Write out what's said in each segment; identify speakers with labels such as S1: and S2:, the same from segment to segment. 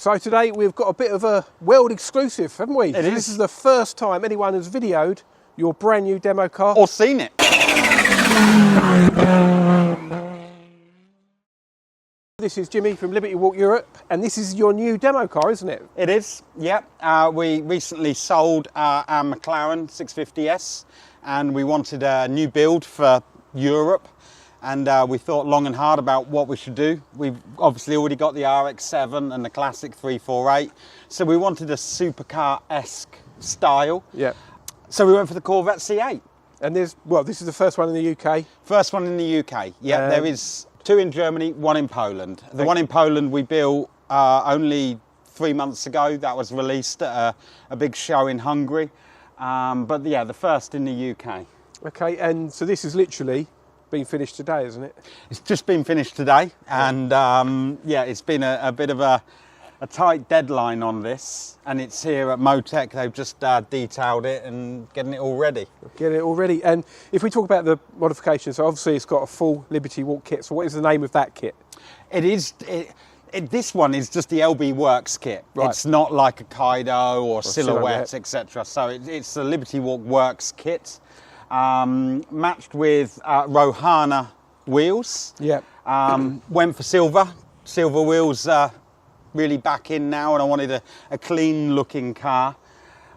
S1: So today we've got a bit of a world exclusive, haven't we?
S2: It is.
S1: This is the first time anyone has videoed your brand new demo car.
S2: Or seen it.
S1: This is Jimmy from Liberty Walk Europe, and this is your new demo car, isn't it?
S2: It is, yep. We recently sold our McLaren 650S, and we wanted a new build for Europe. And we thought long and hard about what we should do. We've obviously already got the RX-7 and the classic 348. So we wanted a supercar-esque style.
S1: Yeah.
S2: So we went for the Corvette C8.
S1: And this is the first one in the UK.
S2: First one in the UK. Yeah, there is 2 in Germany, 1 in Poland. The one in Poland we built only 3 months ago. That was released at a big show in Hungary. But yeah, the first in the UK. Okay,
S1: and so this is literally been finished today, isn't it?
S2: It's just been finished today, and yeah, it's been a bit of a tight deadline on this, and it's here at Motec. They've just detailed it and getting it all ready.
S1: Getting it all ready. And if we talk about the modifications, so obviously it's got a full Liberty Walk kit. So what is the name of that kit?
S2: This one is just the LB Works kit. Right. It's not like a Kaido or Silhouette, etc. So it's the Liberty Walk Works kit. Matched with Rohana wheels.
S1: Yeah.
S2: Went for silver. Silver wheels really back in now, and I wanted a clean looking car.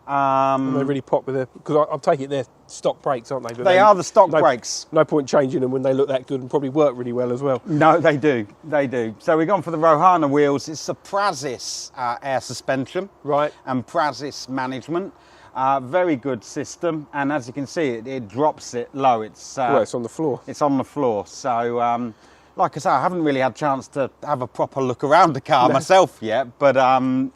S1: And they really pop with it, because I take it they're stock brakes, aren't they?
S2: But they are the stock brakes.
S1: No point changing them when they look that good, and probably work really well as well.
S2: No, they do. They do. So we've gone for the Rohana wheels. It's a Praxis air suspension.
S1: Right.
S2: And Praxis management. Very good system, and as you can see, it drops it low. It's
S1: it's on the floor.
S2: It's on the floor. So, like I say, I haven't really had a chance to have a proper look around the car myself yet, but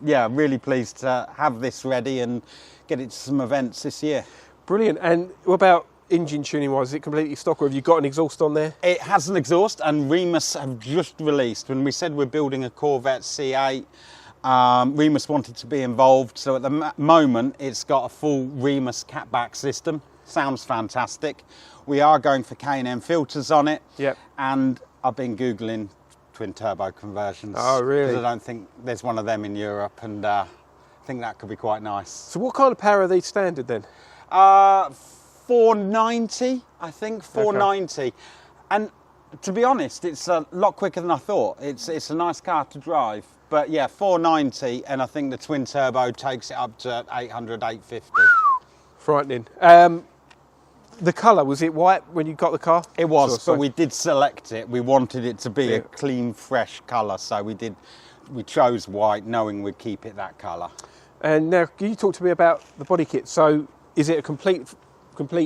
S2: yeah, really pleased to have this ready and get it to some events this year.
S1: Brilliant. And what about engine tuning wise? Is it completely stock, or have you got an exhaust on there?
S2: It has an exhaust, and Remus have just released. When we said we're building a Corvette C8, Remus wanted to be involved, so at the moment it's got a full Remus catback system. Sounds fantastic. We are going for K&M filters on it.
S1: Yep.
S2: And I've been Googling twin turbo conversions.
S1: Oh, really?
S2: Because I don't think there's one of them in Europe, and I think that could be quite nice.
S1: So what kind of power are these standard then?
S2: 490, I think, 490. Okay. And to be honest, it's a lot quicker than I thought. It's a nice car to drive. But yeah, 490, and I think the twin turbo takes it up to 800, 850.
S1: Frightening. The colour, was it white when you got the car?
S2: It was, but we did select it. We wanted it to be a clean, fresh colour, so we chose white, knowing we'd keep it that colour. And
S1: now, can you talk to me about the body kit? So, is it a complete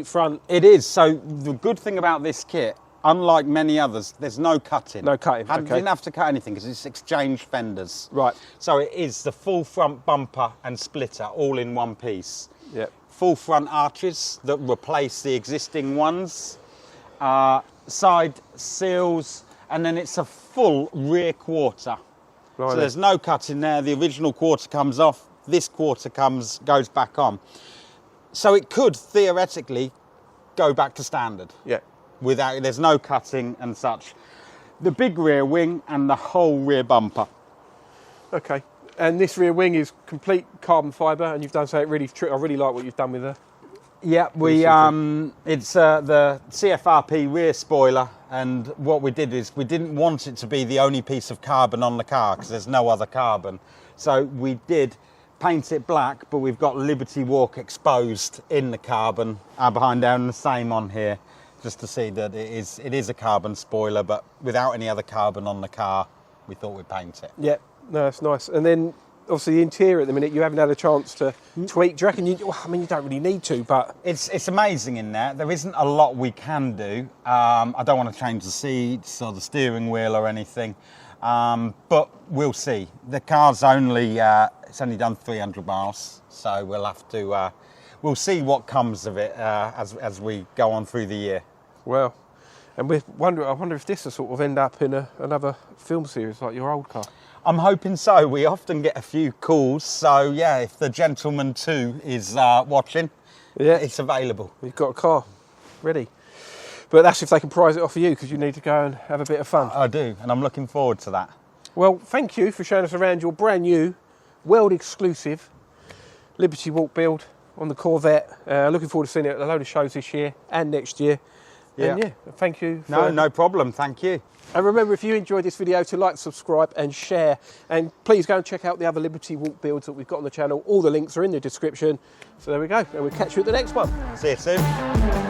S1: front?
S2: It is. So the good thing about this kit, unlike many others, there's no cutting.
S1: No cutting, okay.
S2: Didn't have to cut anything because it's exchange fenders.
S1: Right.
S2: So it is the full front bumper and splitter all in one piece.
S1: Yep.
S2: Full front arches that replace the existing ones. Side seals, and then it's a full rear quarter. Right. So there's no cutting there. The original quarter comes off. This quarter goes back on. So it could theoretically go back to standard.
S1: Yeah.
S2: There's no cutting and such. The big rear wing and the whole rear bumper.
S1: Okay, and this rear wing is complete carbon fibre, and you've done something really I really like what you've done with it.
S2: Yeah, it's the CFRP rear spoiler, and what we did is we didn't want it to be the only piece of carbon on the car because there's no other carbon. So we did paint it black, but we've got Liberty Walk exposed in the carbon behind there, and the same on here. Just to see that it is a carbon spoiler, but without any other carbon on the car, we thought we'd paint it.
S1: Yeah, no, that's nice. And then, obviously, the interior at the minute, you haven't had a chance to tweak. Do you reckon you don't really need to, but...
S2: It's amazing in there. There isn't a lot we can do. I don't want to change the seats or the steering wheel or anything, but we'll see. The car's it's only done 300 miles, so we'll have to... we'll see what comes of it as we go on through the year.
S1: Well, and I wonder if this will sort of end up in another film series like your old car.
S2: I'm hoping so. We often get a few calls, so yeah, if the Gentleman 2 is watching, it's available.
S1: You've got a car ready. But that's if they can prize it off of you, because you need to go and have a bit of fun.
S2: I do, and I'm looking forward to that.
S1: Well, thank you for showing us around your brand new, world exclusive Liberty Walk build on the Corvette. Looking forward to seeing it at a load of shows this year and next year.
S2: Yeah.
S1: And yeah, thank you.
S2: No problem. Thank you.
S1: And remember, if you enjoyed this video, to like, subscribe and share. And please go and check out the other Liberty Walk builds that we've got on the channel. All the links are in the description. So there we go. And we'll catch you at the next one.
S2: See you soon.